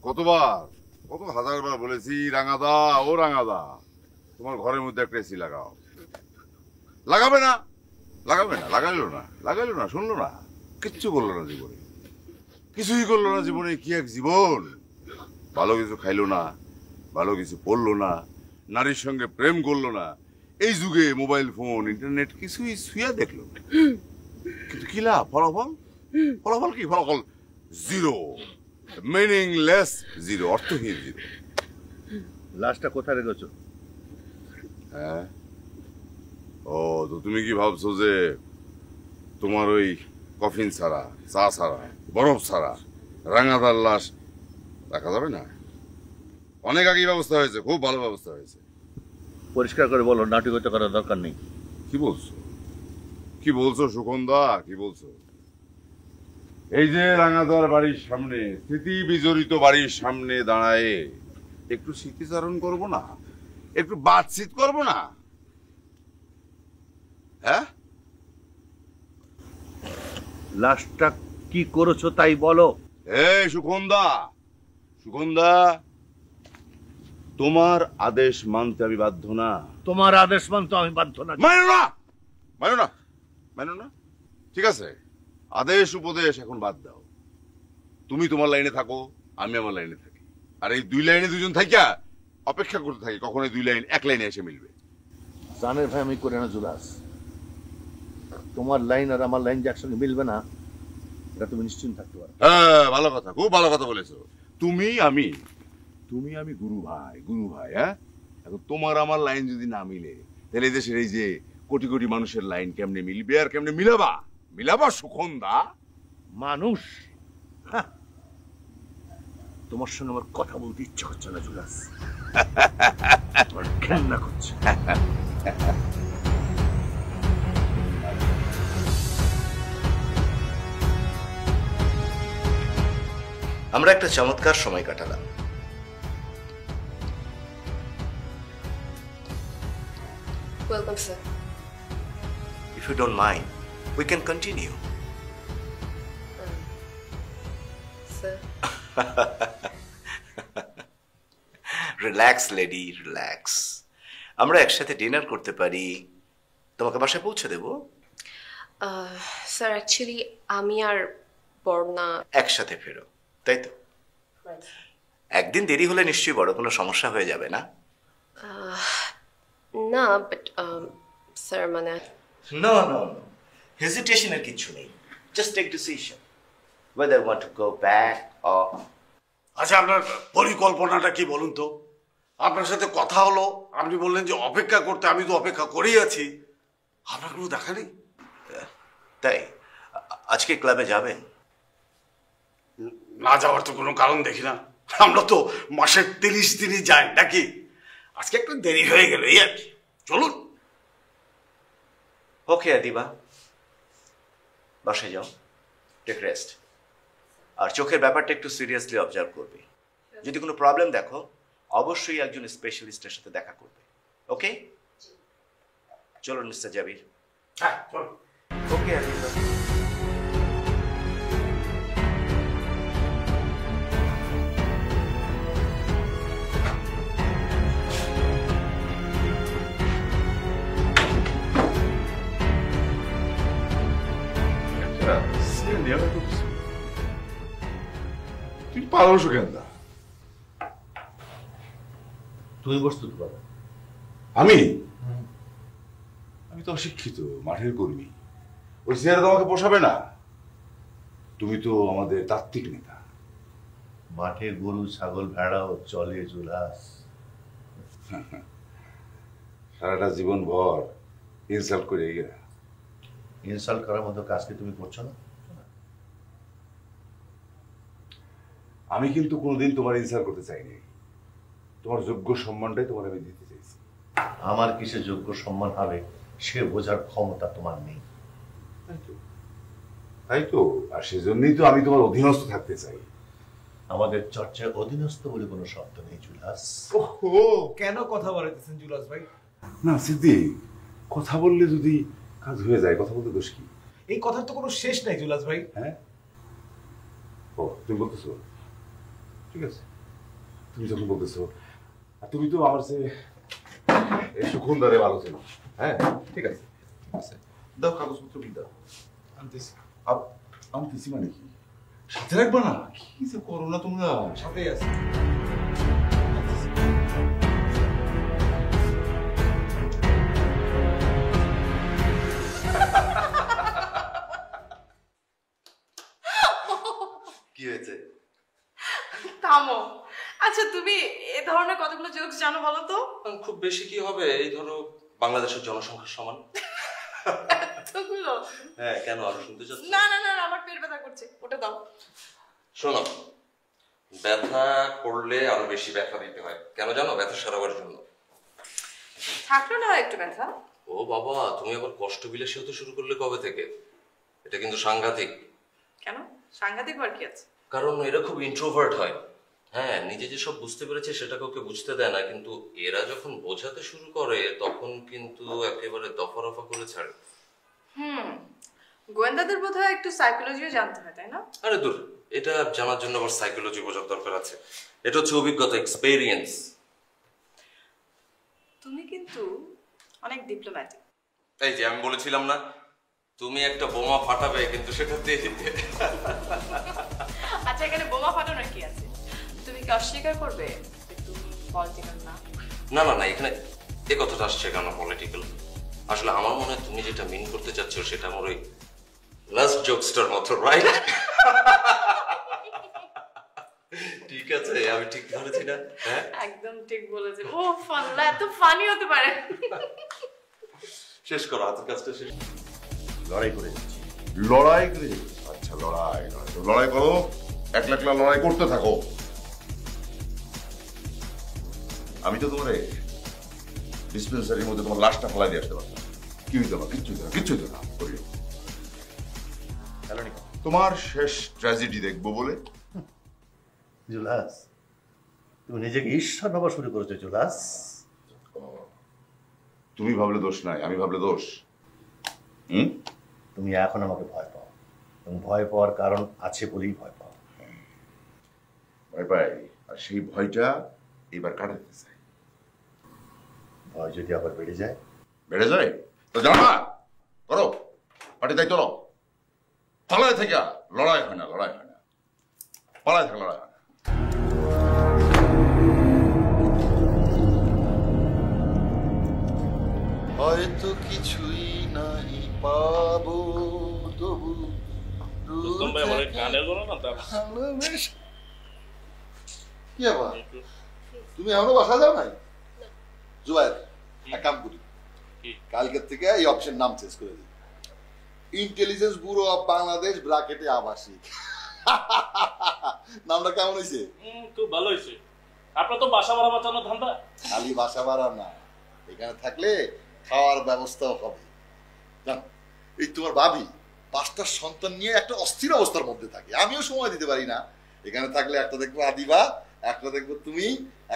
কতবার কত হাজারবার বলেছি রাঙাদা ও রাঙাদা তোমার ঘরের মধ্যে একটা এসি লাগাও। লাগাবে না লাগাইলো না শুনলো না, কিচ্ছু করলো না জীবনে, কিছুই করলো না জীবনে। কি এক জীবন! ভালো কিছু খাইলো না, ভালো কিছু পড়লো না, নারীর সঙ্গে প্রেম করলো না। এই যুগে মোবাইল ফোন ইন্টারনেট কিছুই ছুঁয়া দেখলো, কিন্তু কি লাভ? ফলাফল কি? ফলাফল জিরো, মিনিংলেস জিরো, অর্থহীন জিরো। লাশটা কোথায় রেখেছো? হ্যাঁ, ও তো তুমি কি ভাবছো যে তোমার ওই কফিন ছাড়া, চা ছাড়া, বরফ ছাড়া রাঙাদার লাশ রাখা যাবে না? অনেক আগেই ব্যবস্থা হয়েছে, খুব ভালো ব্যবস্থা হয়েছে। পরিষ্কার করে বলো, নাটকতা করার দরকার নেই। কি বলছো সুখনদা, কি বলছো? এই যে রাঙাদার বাড়ির সামনে, স্মৃতি বিজড়িত বাড়ির সামনে দাঁড়ায় একটু স্মৃতিচারণ করবো না? একটু বাতচিত করবো না? হ্যাঁ, লাশটা কি করেছো তাই বলো। এই সুখনদা, তোমার আদেশ মানতে আমি বাধ্য না। তোমার আদেশ মানতে আমি বাধ্য না। মানো না, ঠিক আছে? আদেশ উপদেশ এখন বাদ দাও। তুমি তোমার লাইনে থাকো, আমি আমার লাইনে থাকি, আর এই দুই লাইনে দুজন থাকিয়া অপেক্ষা করতে থাকি কখন এই দুই লাইন এক লাইনে এসে মিলবে। জানের ভাই আমি করে না জুলাস, তোমার লাইন আর আমার লাইন যে একসঙ্গে মিলবে না, এটা তুমি নিশ্চিন্ত থাকতে পারো। হ্যাঁ, ভালো কথা, খুব ভালো কথা বলেছো। তুমি আমি গুরু ভাই। হ্যাঁ, এখন তোমার আমার লাইন যদি না মিলে, তাহলে দেশের এই যে কোটি কোটি মানুষের লাইন কেমনে মিলবে আর কেমনে মিলাবা সুখনদা? মানুষ, তোমার সঙ্গে আমার কথা বলতে ইচ্ছা করছে না জুলাস, আমার ঘৃণা করছে। আমরা একটা চমৎকার সময় কাটালাম। Welcome, sir. If you don't mind, we can continue. Sir. Relax, lady, relax. আমরা একসাথে ডিনার করতে পারি। তোমাকে বাসায় পৌঁছে দেব। Sir, actually, আমি আর বর্ণা একসাথে ফেরো, তাই তো? একদিন দেরি হলে নিশ্চয়ই বড় কোনো সমস্যা হয়ে যাবে না? না, বাট স্যার মানে No. হেজিটেশনের কিছু নেই। Just take decision whether you want to go back or... আচ্ছা, আপনার পরিকল্পনাটা কি বলুন তো? আপনার সাথে কথা হলো, আপনি বললেন যে অপেক্ষা করতে, আমি তো অপেক্ষা করেই আছি। আপনার কোনো দেখা নেই? তাই আজকে ক্লাবে যাবেন? না যাওয়ার তো কোনো কারণ দেখি না। আমরা তো মাসের 30 দিনই যাই নাকি? আজকে একটু দেরি হয়ে গেল, এই আর কি। চলুন। ওকে আদিবা, বাসায় যাও, টেক রেস্ট। আর চোখের ব্যাপারটা একটু সিরিয়াসলি অবজার্ভ করবে। যদি কোনো প্রবলেম দেখো, অবশ্যই একজন স্পেশালিস্টের সাথে দেখা করবে। ওকে, চলুন মিস্টার জাবির। হ্যাঁ, চলুন। ওকে আদিবা। তুই পারো সুখেন্দা? তুমি বসতো তো বাবা। আমি তো অশিক্ষিত মাঠের কর্মী, ওই চেয়ারে তোমাকে পোষাবে না। তুমি তো আমাদের তাত্ত্বিক নেতা। মাঠে গরু ছাগল ভেড়াও চলে জুলাস। সারাটা জীবন ভর ইনসাল্ট করে গেলা। ইনসাল্ট করার মতো কাজকে তুমি করছো না। আমি কিন্তু কোনোদিন তোমার ইনসাল্ট করতে চাইনি। তোমার যোগ্য সম্মানটাই তোমার আমি দিতে চাইছি। আমার কিসে যোগ্য সম্মান হবে সে বোঝার ক্ষমতা তোমার নেই। তাই তো, আর সেজন্যই তো আমি তোমার অধীনস্থ থাকতে চাই। আমাদের চর্চায় অধীনস্থ বলে কোনো শব্দ নেই জুলাস। ওহো, কেন কথা বাড়াইতেছেন জুলাস ভাই? না সিদ্ধি, কথা বললে যদি কাজ হয়ে যায়, কথা বলতে দোষ কি? এই কথার তো কোনো শেষ নাই জুলাস ভাই। হ্যাঁ, ও তুমি বলতেছো, ঠিক আছে, তুমি যখন বলতেছো, আর তুমি তো আমার সে সুখুন্দারে ভালো ছিল। হ্যাঁ ঠিক আছে, দাও কাগজপত্র কি দাও। আনতেছি। আনতেছি মানে কি? সাথে রাখবা না? কি যে করো না তোমরা। সাথেই আছে। কি হয়েছে? থামো। আচ্ছা তুমি এ ধরনের কতগুলো জোকস জানো বলো তো? খুব বেশি কি হবে, এই ধরো বাংলাদেশের জনসংখ্যার সমান। এতগুলো? হ্যাঁ, কেন আরো শুনতে চাচ্ছ? না না না আমার পেট ব্যথা করছে, ওটা দাও। শোনো, ব্যথা করলে আরো বেশি ব্যথা দিতে হয়। কেন জানো? ব্যথা সারাবার জন্য। থাকলো না একটু ব্যথা। ও বাবা, তুমি আবার কষ্ট বিলাসী হতে শুরু করলে কবে থেকে? এটা কিন্তু সাংঘাতিক। কেন সাংঘাতিক হওয়ার কি আছে? কারণ এরা খুব ইন্ট্রোভার্ট হয়। হ্যাঁ, নিজে যেসব বুঝতে পেরেছে সেটা কাউকে বুঝতে দেয় না, কিন্তু এরা যখন বোঝাতে শুরু করে তখন কিন্তু একেবারে দফা রফা করে ছাড়ে। গোয়েন্দাদের বোধহয় একটু সাইকোলজিও জানতে হয়, তাই না? আরে দূর, এটা জানার জন্য আবার সাইকোলজি বোঝার দরকার আছে? এটা হচ্ছে অভিজ্ঞতা, এক্সপেরিয়েন্স। তুমি কিন্তু অনেক ডিপ্লোম্যাটিক। এই যে আমি বলেছিলাম না, তুমি একটা বোমা ফাটাবে, কিন্তু সেটা দিয়ে দিতে। আচ্ছা এখানে বোমা ফাটানোর কি আছে? তুমি কি অস্বীকার করবে যে তুমি পলিটিক্যাল না? না না না, এখানে এ কথাটা আসছে কেন পলিটিক্যাল? আসলে আমার মনে হয় তুমি যেটা মিন করতে চাচ্ছ সেটা আমার ওই লাস্ট জোকসটার মতো, রাইট? ঠিক আছে, আমি ঠিক ধরেছি না? হ্যাঁ একদম ঠিক বলেছে। ও ফাল্লা, এত ফানি হতে পারে। শেষ করো, হাতের কাজটা শেষ। লড়াই করে যাচ্ছি। লড়াই করে যাচ্ছি। আচ্ছা লড়াই, লড়াই করো, একলা একলা লড়াই করতে থাকো। আমি তো তোমার ডিসপেন্সারির মধ্যে তোমার লাশটা ফেলাই দিয়ে আসতে পারতাম। কি হইতো না, কিচ্ছু হইতো না, কিচ্ছু হইতো না। করিও তোমার শেষ ট্র্যাজেডি দেখবো বলে। জুলাস, তুমি নিজেকে ঈশ্বর ভাবা শুরু করেছো জুলাস। তুমি ভাবলে দোষ নাই, আমি ভাবলে দোষ। তুমি এখন আমাকে ভয় পাও, এবং ভয় পাওয়ার কারণ আছে বলেই ভয় পাও। ভয় পাই, আর সেই ভয়টা এবার কাটাতে চাই। ভয় যদি আবার বেড়ে যায়? বেড়ে যায় তো জানো না, করো পার্টি দায়িত্ব নাও। পালায় থেকে লড়াই হয় না, লড়াই হয় না, পালায় থেকে লড়াই হয় না। হয়তো কিছুই নাই পাবো, তবু কি আবার তুমি এখনো বাসা যাও নাই? জুবাইর, এক কাম করি, কালকের থেকে এই অপশন নাম চেঞ্জ করে দিই, ইন্টেলিজেন্স ব্যুরো অফ বাংলাদেশ ব্র্যাকেটে আবাসিক। নামটা কেমন হয়েছে? খুব ভালো হয়েছে। আপনার তো বাসা ভাড়া বাঁচানোর ধান্দা। খালি বাসা ভাড়া না, এখানে থাকলে খাওয়ার ব্যবস্থাও হবে। জানো, এই তোমার ভাবি 5টা সন্তান নিয়ে একটা অস্থির অবস্থার মধ্যে থাকে, আমিও সময় দিতে পারি না। এখানে থাকলে একটা দেখবো আদিবা, একটা দেখবো তুমি,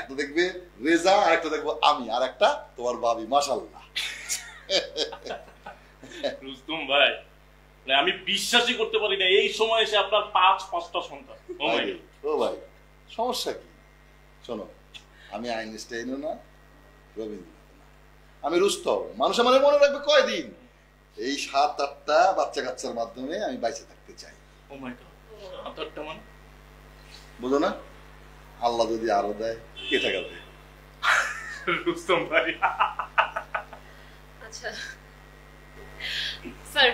একটা দেখবে রেজা, আর একটা দেখবো আমি, আর একটা তোমার ভাবি। মাশাআল্লাহ। রুস্তম ভাই, আমি বিশ্বাসই করতে পারি না এই সময় এসে আপনার 5টা সন্তান। ও ভাই, সমস্যা কি? শোনো, আমি আইনস্টাইনও না, রবীন্দ্রনাথ না, আমি রুস্তম। মানুষ আমার মনে রাখবে কয়দিন? এই 7-8টা বাচ্চা কাচ্চার মাধ্যমে আমি বাইচে থাকতে চাই। ও মাই গড, 7-8টা মানে? বুঝো না, আল্লাহ যদি আরো দেয় কে ঠেকাবে? রুস্তম ভাই। আচ্ছা স্যার,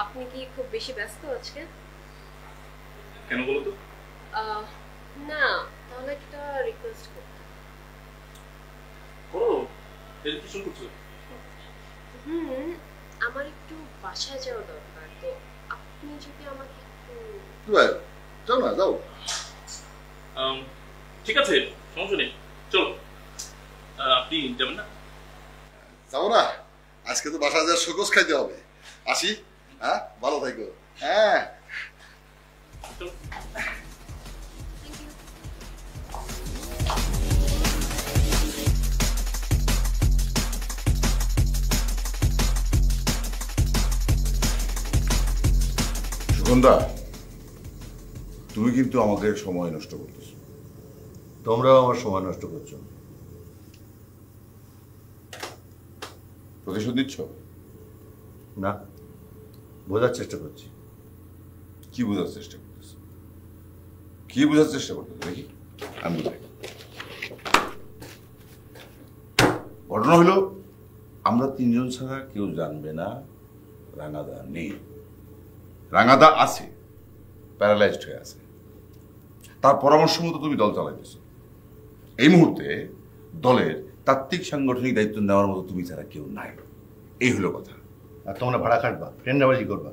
আপনি কি খুব বেশি ব্যস্ত আজকে? কেন বলো তো? না, তাহলে একটা রিকোয়েস্ট করতে। করো, রেজিস্ট্রেশন করছো? আমার একটু বাসায় যাওয়া দরকার, তো আপনি যদি আমাকে একটু। যাও না, যাও। ঠিক আছে, সমস্যা নেই, চলো। আপনি যাবেন না? যাবো না, আজকে তো বাসা যাওয়ার শোকজ খাইতে হবে। আসি, হ্যাঁ, ভালো থাকো। হ্যাঁ, চলো। সন্ধ্যা, তুমি কিন্তু আমাকে সময় নষ্ট করতেছো। তোমরাও আমার সময় নষ্ট করছো। প্রতিশোধ দিচ্ছ? না, বোঝার চেষ্টা করছি। কি বোঝার চেষ্টা করতেছো? কি বোঝার চেষ্টা করতেছো দেখি, আমি বুঝাই। ঘটনা হলো, আমরা তিনজন ছাড়া কেউ জানবে না রাঙাদা নেই। রাঙাদা আছে, প্যারালাইজড হয়ে আছে। তার পরামর্শ মতো তুমি দল চালাইতেছ। এই মুহূর্তে দলের তাত্ত্বিক সাংগঠনিক দায়িত্ব নেওয়ার মতো তুমি ছাড়া কেউ নাই। এই হলো কথা। আর তোমরা ভাড়া কাটবা, ফ্রেন্ডাবাজি করবা।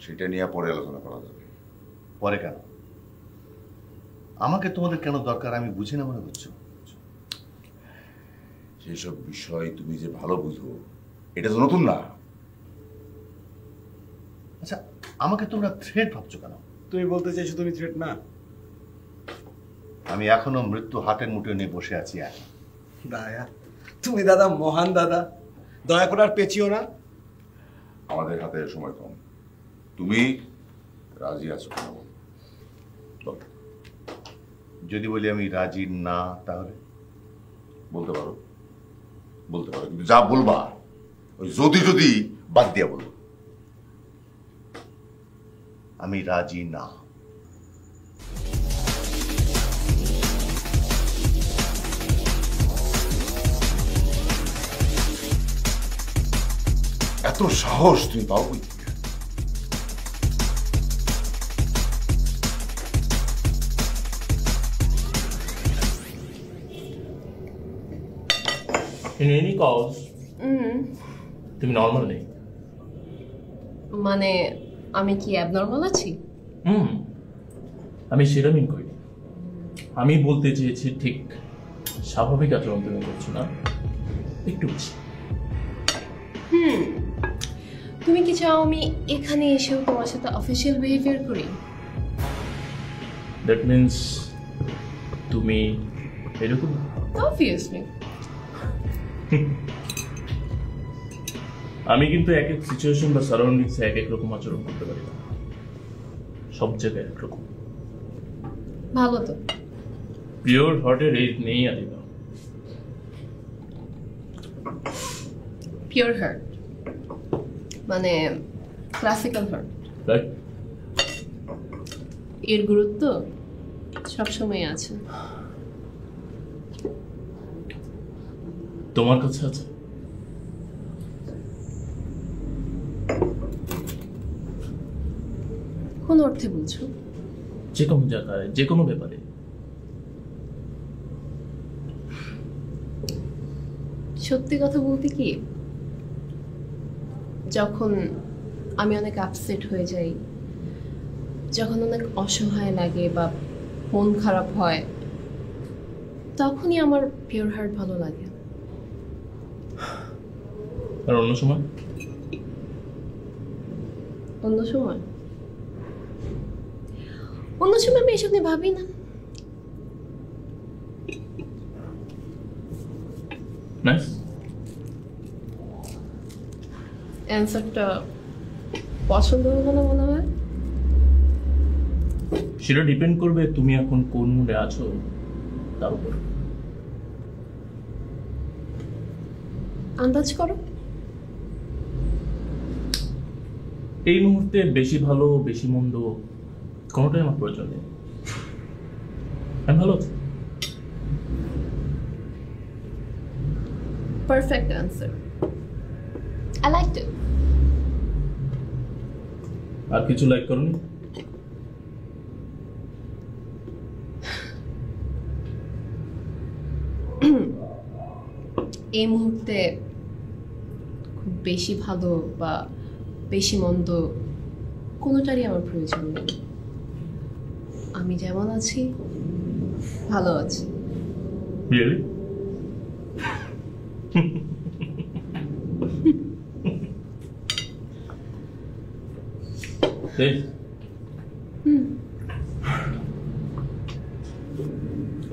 সেটা নিয়ে পরে আলোচনা করা যাবে। পরে কেন? আমাকে তোমাদের কেন দরকার আমি বুঝি না মনে করছো? সেসব বিষয় তুমি যে ভালো বুঝো, এটা তো নতুন না। আচ্ছা, আমাকে তোমরা থ্রেট ভাবছো কেন? তুমি বলতে চাইছো তুমি থ্রেট না? আমি এখনো মৃত্যু হাতের মুঠোয় নিয়ে বসে আছি। দায়া, তুমি দাদা মহান দাদা, দয়া করে আর পেঁচিও না। আমাদের হাতে সময় কম। তুমি রাজি আছো কেন? যদি বলি আমি রাজি না, তাহলে বলতে পারো, বলতে পারো, কিন্তু যা বলবা ওই যদি যদি বাদ দিয়া বলবো। আমি রাজি না। এত সাহস তুমি পাও কই থেকে? In any cause, তুমি নর্মাল নেই। মানে আমি কি অ্যাবনর্মাল আছি? আমি সেটা মিন করি। আমি বলতে চেয়েছি ঠিক স্বাভাবিক আচরণ তুমি করছো না, একটু বেশি। তুমি কি চাও আমি এখানে এসেও তোমার সাথে অফিসিয়াল বিহেভিয়ার করি? দ্যাট মিন্স তুমি এরকম? অবভিয়াসলি। আমি কিন্তু এক এক সিচুয়েশন বা সারাউন্ডিংসে এক এক রকম আচরণ করতে পারি না, সব জায়গায় একরকম। ভালো তো। পিওর হার্টের এই নেই আদিবা। পিওর হার্ট মানে ক্লাসিক্যাল হার্ট। রাইট? এর গুরুত্ব সবসময় আছে। তোমার কাছে আছে? কোন অর্থে বলছো? যে কোনো জায়গায়, যে কোনো ব্যাপারে। সত্যি কথা বলতে কি, যখন আমি অনেক আপসেট হয়ে যাই, যখন অনেক অসহায় লাগে বা মন খারাপ হয়, তখনই আমার পিওর হার্ট ভালো লাগে। আর অন্য সময়? অন্য সময় আমি এসব নিয়ে ভাবি না। নাইস। অ্যান্সারটা পছন্দ হবে না মনে হয়। সেটা ডিপেন্ড করবে তুমি এখন কোন মুডে আছো তার উপর। আন্দাজ করো। এই মুহূর্তে বেশি ভালো বেশি মন্দ কোনোটাই আমার প্রয়োজন নেই। আমি ভালো আছি। Perfect answer. I liked it. আর কিছু লাইক করুন? এই মুহূর্তে খুব বেশি ভালো বা বেশি মন্দ কোনোটারই আমার প্রয়োজন নেই। আমি যেমন আছি ভালো আছি। রিয়েলি?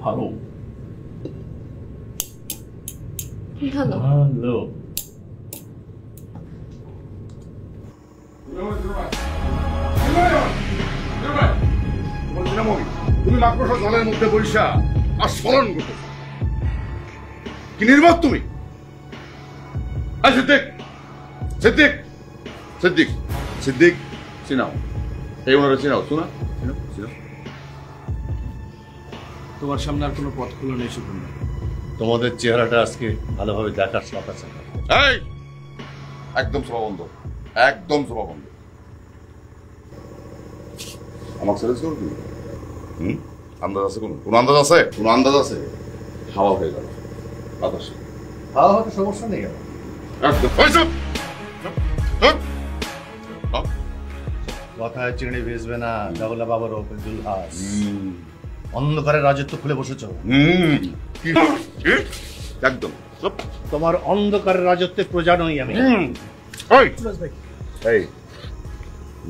ভালো ভালো। ভালো। তুমি মাকড়সা জালের মধ্যে বৈশা আস্ফলন করতে কি নির্বাক তুমি? সিদ্দিক সিদ্দিক সিদ্দিক সিদ্দিক চিনাও, এই ওনারা চিনাও, শোনা চিনাও চিনাও। তোমার সামনে আর কোনো পথ খুলে নেই সুকুমার। তোমাদের চেহারাটা আজকে ভালোভাবে দেখার শখ আছে। এই একদম সভা বন্ধ, একদম সভা বন্ধ। আমাকে চ্যালেঞ্জ করো তুমি? আন্দাজ আছে? কোনো আন্দাজ আছে? কোনো আন্দাজ আছে? হাওয়া হয়ে গেল বাতাসে। হাওয়া হতে সমস্যা নেই। একদম কথায় চিনি ভেসবে না, জগলা বাবার ওপেজুল হাস। অন্ধকারের রাজত্ব খুলে বসেছ। একদম তোমার অন্ধকারের রাজত্বের প্রজা নই আমি। এই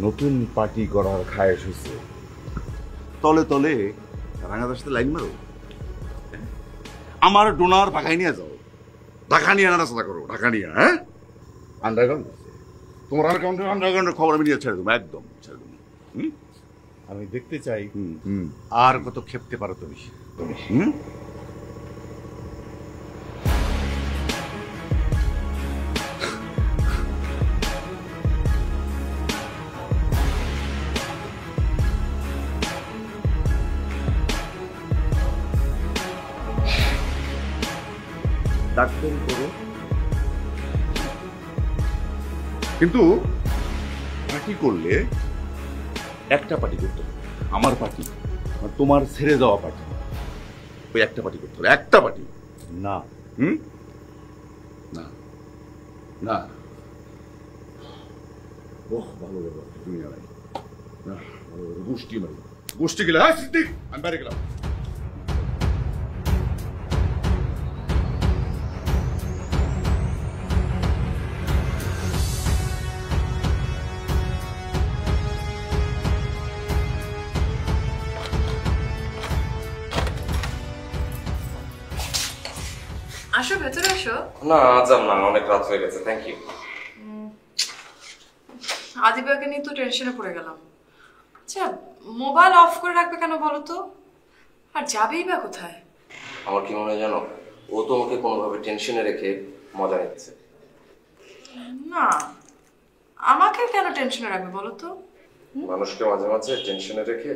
নতুন পার্টি করার খায় এসেছে, তলে তলে রাঙাদার সাথে লাইন মারো, আমার ডোনার ঢাকায় নিয়ে যাও, ঢাকা নিয়ে আনার চেষ্টা করো, ঢাকা নিয়ে। হ্যাঁ আন্ডারগ্রাউন্ড তোমার আন্ডারগ্রাউন্ডের খবর আমি নিয়ে ছেড়ে দেবো, একদম ছেড়ে দেবো। আমি দেখতে চাই আর কত খেপতে পারো তুমি। ডাক্তারি করো, কিন্তু পার্টি করলে একটা পার্টি করতে হবে, আমার পার্টি, তোমার ছেড়ে যাওয়া পার্টি, ওই একটা পার্টি করতে হবে, একটা পার্টি। না না না, ওহ ভালো ব্যাপার, দুনিয়া নাই না, ভালো গোষ্ঠী মারি, গোষ্ঠী গেলে। হ্যাঁ সিদ্দিক, আমি বাইরে গেলাম। আসো, ভেতরে আসো। না যাম না, অনেক রাত হয়ে গেছে। Thank you. আদিবাকে নিয়ে তো টেনশনে পড়ে গেলাম। আচ্ছা, মোবাইল অফ করে রাখবে কেন বলো তো? আর যাবেই বা কোথায়? আমার কি মনে হয় জানো, ও তোমাকে কোনোভাবে টেনশনে রেখে মজা নিচ্ছে। না, আমাকে কেন টেনশনে রাখবে বলো তো? মানুষকে মাঝে মাঝে টেনশনে রেখে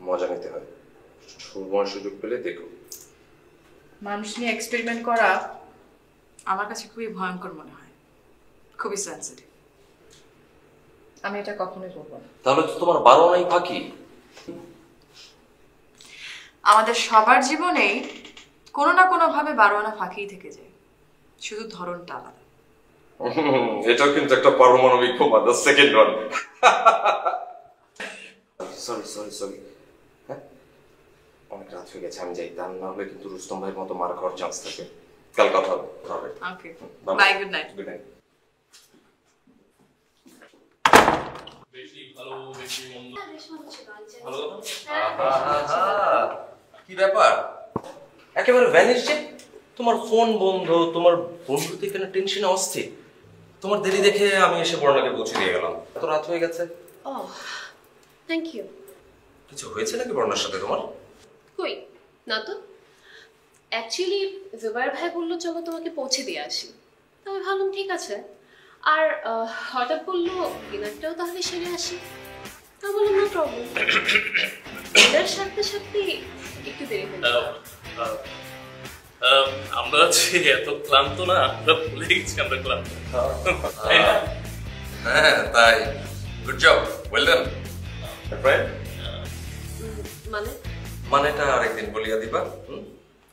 মজা নিতে হয়। সময় সুযোগ পেলে দেখো। মানুষ নিয়ে এক্সপেরিমেন্ট করা আমার কাছে খুবই ভয়ঙ্কর মনে হয়, খুবই সেন্সিটিভ। আমি এটা কখনোই করবো না। তাহলে তো তোমার বারোনাই ফাঁকি। আমাদের সবার জীবনেই কোনো না কোনো ভাবে বারোয়ানা ফাঁকিই থেকে যায়, শুধু ধরনটা আলাদা। এটাও কিন্তু একটা পারমাণবিক বোমা, the second one. Sorry sorry sorry, হ্যাঁ অনেক রাত হয়ে গেছে, আমি যাই। তা না হলে কিন্তু রুস্তম ভাইয়ের মতো মার খাওয়ার চান্স থাকে। কাল কথা হবে। Okay bye, good night. Good night. বেশি ভালো বেশি মন্দ ভালো কি ব্যাপার, একেবারে ভ্যানিশ যে? তোমার ফোন বন্ধ, তোমার বন্ধু তো এখানে টেনশনে অস্থির। তোমার দেরি দেখে আমি এসে বর্ণাকে পৌঁছে দিয়ে গেলাম। এত রাত হয়ে গেছে। ও থ্যাংক ইউ। কিছু হয়েছে নাকি বর্ণার সাথে তোমার? কই না তো, অ্যাকচুয়ালি জুবাইর ভাই বললো চলো তোমাকে পৌঁছে দিয়ে আসি, আমি ভাবলাম ঠিক আছে। আর হঠাৎ বললো ডিনারটাও তাহলে সেরে আসি, আমি বললাম নো প্রবলেম। ডিনার সাথে সাথে একটু দেরি হয়ে গেল। আমরা এত ক্লান্ত না, আমরা ভুলে গেছি আমরা ক্লান্ত। হ্যাঁ তাই, good job, well done friend. মানে মানেটা আরেকদিন বলিয়া দিবা।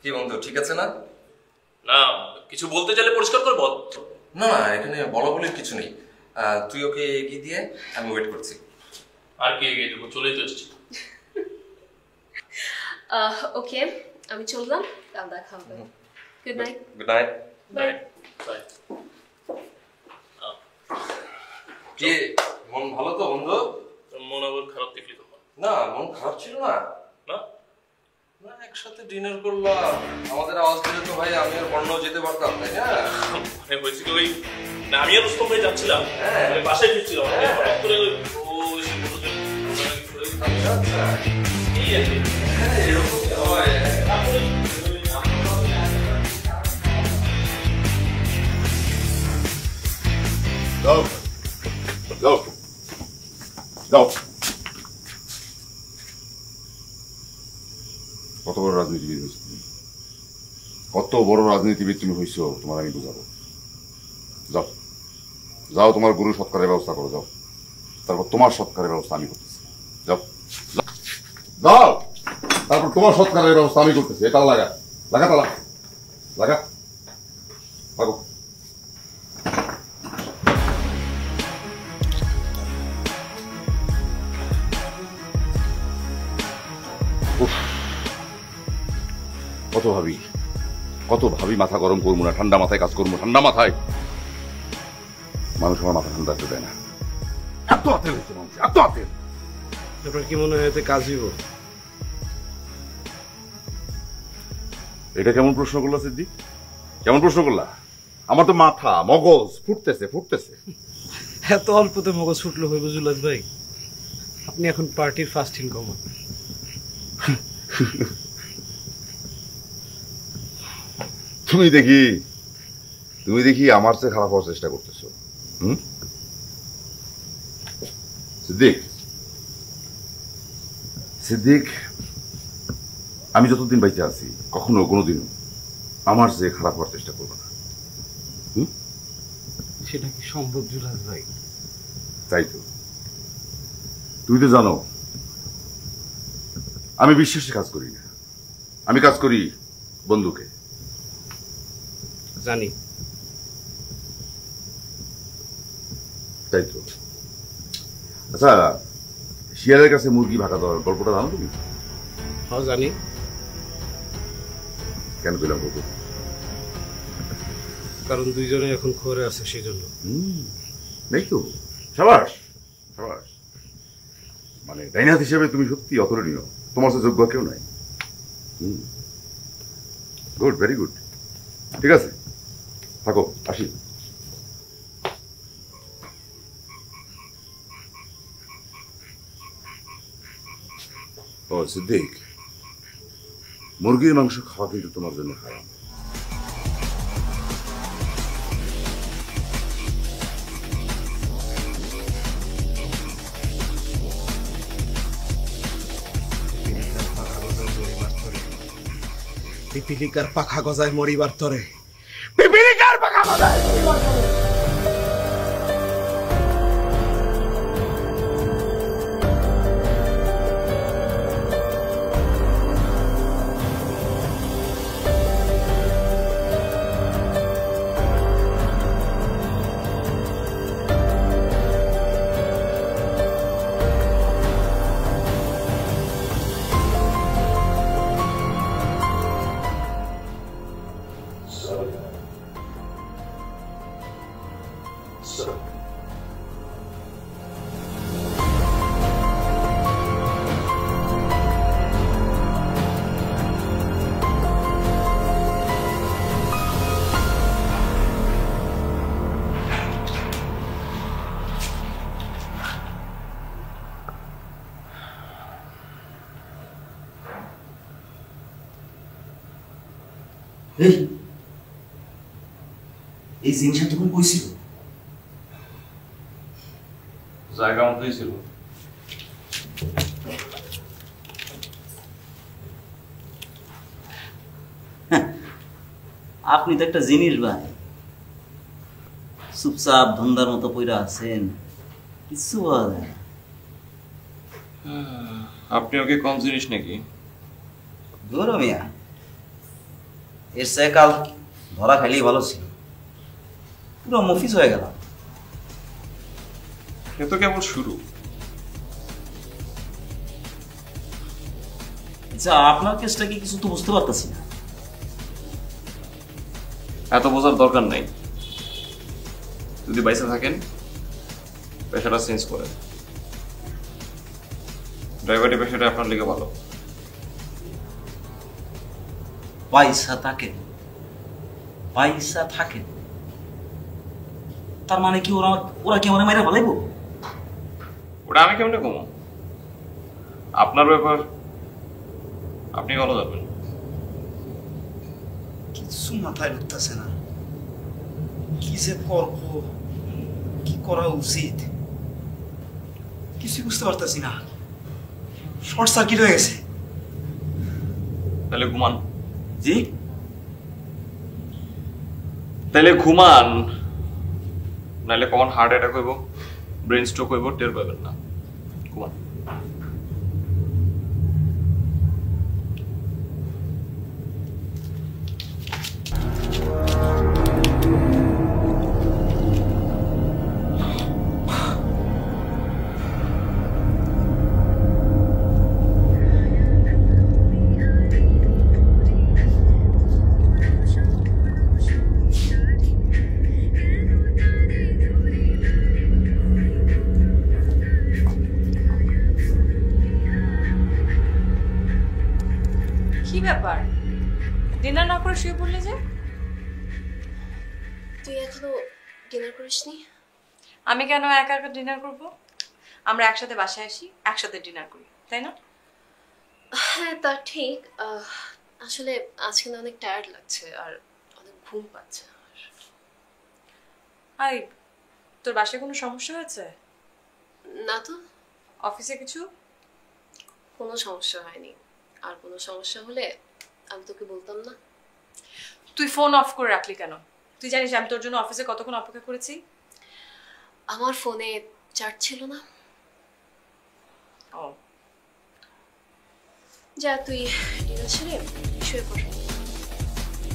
কি বন্ধু, ঠিক আছে না? না কিছু বলতে চাইলে পরিষ্কার করে বল। না না, এখানে বলা বলির কিছু নেই। তুই ওকে এগিয়ে দিয়ে, আমি ওয়েট করছি। আর কি এগিয়ে দেবো, চলেই তো এসেছি। ওকে আমি চললাম, কাল দেখা হবে। Good night. Good night. Bye bye. কি মন ভালো তো বন্ধু? মন আবার খারাপ দেখলি তো? না মন খারাপ ছিল না। না না, একসাথে ডিনার করলাম, আমাদের আওয়াজ দিলে তো ভাই আমি আর বর্ণও যেতে পারতাম, তাই না? মানে হয়েছিল ওই না আমি আর রুস্তম ভাই যাচ্ছিলাম, মানে বাসায় ফিরছিলাম, হঠাৎ করে এই আর কি। যাও যাও যাও। কত বড় রাজনীতিবিদ হয়েছো তুমি, কত বড় রাজনীতিবিদ তুমি হয়েছো, তোমার আমি বুঝাবো। যাও যাও, তোমার গুরু সৎকারের ব্যবস্থা করো, যাও। তারপর তোমার সৎকারের ব্যবস্থা আমি করতেছি। যাও যাও, তারপর তোমার সৎকারের ব্যবস্থা আমি করতেছি। এটা লাগা লাগা তালা লাগা লাগো। কত ভাবি মাথা গরম করবো না, ঠান্ডা মাথায় কাজ করবো, ঠান্ডা মাথায়। মানুষ আমার মাথা ঠান্ডা রাখতে দেয় না। এত আতেল হয়েছে মানুষ, এত আতেল। আপনার কি মনে হয় এতে কাজ হইব? এটা কেমন প্রশ্ন করলা সিদ্দিক, কেমন প্রশ্ন করলা? আমার তো মাথা মগজ ফুটতেছে ফুটতেছে। এত অল্পতে মগজ ফুটলো হইব জুলাস ভাই? আপনি এখন পার্টির ফার্স্ট ইন কমন। তুমি দেখি আমার চেয়ে খারাপ হওয়ার চেষ্টা করতেছো। সিদ্দিক, আমি যতদিন বাইতে আছি কখনো কোনোদিনও আমার চেয়ে খারাপ হওয়ার চেষ্টা করবো না। সেটা কি সম্ভব জুলাস ভাই? তাই তো, তুই তো জানো আমি বিশ্বাসে কাজ করি না, আমি কাজ করি বন্ধুকে। জানি। তাই তো। আচ্ছা, শিয়ালের কাছে মুরগি ভাগা দেওয়ার গল্পটা জানো তুমি? হ্যাঁ জানি। কেন পেলাম গল্প? কারণ দুইজনে এখন খবরে আছে সেই জন্য। নেই তো, সাবাস সাবাস। মানে ডাইনাথ হিসেবে তুমি সত্যি অতুলনীয়, তোমার তো যোগ্য কেউ নাই। Good, very good. ঠিক আছে, থাকো, আসি। ও সিদ্দিক, মুরগির মাংস খাওয়া কিন্তু তোমার জন্য হারাম। পিপিলিকার পাখা গজায় মরিবার তরে, পিপিলিকার পাখা গজায় মরিবার তরে। এই জিনিসটা তখন কইছিল জায়গা মতোই ছিল। আপনি তো একটা জিনিস ভাই, চুপচাপ ধন্দার মতো পইরা আছেন, কিছু বলা যায় না। আপনি ওকে কম জিনিস নাকি? গৌরমিয়া, এর চেয়ে কাল ধরা খাইলেই ভালো ছিল, পুরো মফিজ হয়ে গেল। এ তো কেবল শুরু। আচ্ছা, আপনার কেসটা কি কিছু তো বুঝতে পারতেছি না। এত বোঝার দরকার নাই, যদি বাইসে থাকেন পেশাটা চেঞ্জ করেন। ড্রাইভারি পেশাটা আপনার লেগে ভালো। পয়সা থাকে, পয়সা থাকে, তার মানে কি ওরা ওরা কি আমার মাইরা ভালাইবো? ওটা আমি কেমনে কমো? আপনার ব্যাপার, আপনি ভালো যাবেন। কিছু মাথায় ঢুকতেছে না, কি যে করবো, কি করা উচিত কিছু বুঝতে পারতেছি না। শর্ট সার্কিট হয়ে গেছে। তাহলে ঘুমান। জি? তাহলে ঘুমান, নাহলে কখন হার্ট অ্যাটাক হইব, ব্রেন স্ট্রোক হইব, টের পাবেন না। ঘুমান। কি ব্যাপার, ডিনার না করে শুয়ে পড়লে যে? তুই এখনো ডিনার করিসনি? আমি কেন একা একা ডিনার করব? আমরা একসাথে বাসায় আসি, একসাথে ডিনার করি, তাই না? হ্যাঁ তা ঠিক। আসলে আজকে না অনেক টায়ার্ড লাগছে আর অনেক ঘুম পাচ্ছে। আই, তোর বাসায় কোনো সমস্যা হয়েছে? না তো, অফিসে কিছু? কোনো সমস্যা হয়নি। আর কোনো সমস্যা হলে আমি তোকে বলতাম না। তুই ফোন অফ করে রাখলি কেন? তুই জানিস আমি তোর জন্য অফিসে কতক্ষণ অপেক্ষা করেছি? আমার ফোনে চার্জ ছিল না। ও, যা তুই ডিনার ছেড়ে শুয়ে পড়।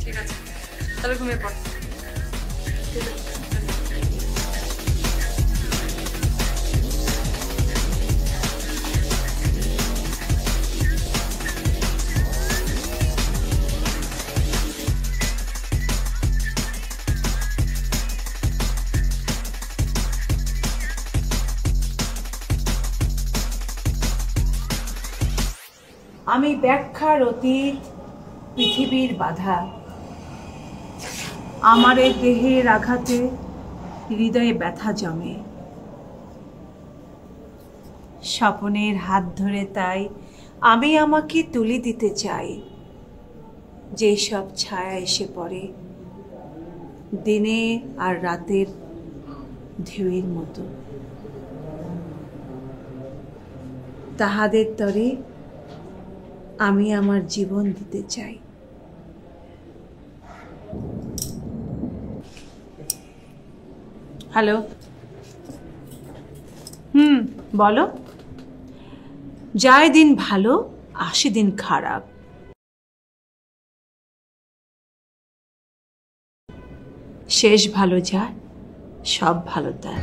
ঠিক আছে, তাহলে ঘুমিয়ে পড়। আমি ব্যাখ্যার অতীত, পৃথিবীর বাধা, আমার এই দেহের আঘাতে হৃদয়ে ব্যথা জমে। স্বপনের হাত ধরে তাই আমি আমাকে তুলে দিতে চাই, যেসব ছায়া এসে পড়ে দিনে আর রাতের ঢেউয়ের মতো। তাহাদের তরে আমি আমার জীবন দিতে চাই। হ্যালো, বলো। যায় দিন ভালো, আসে দিন খারাপ। শেষ ভালো যার, সব ভালো তার।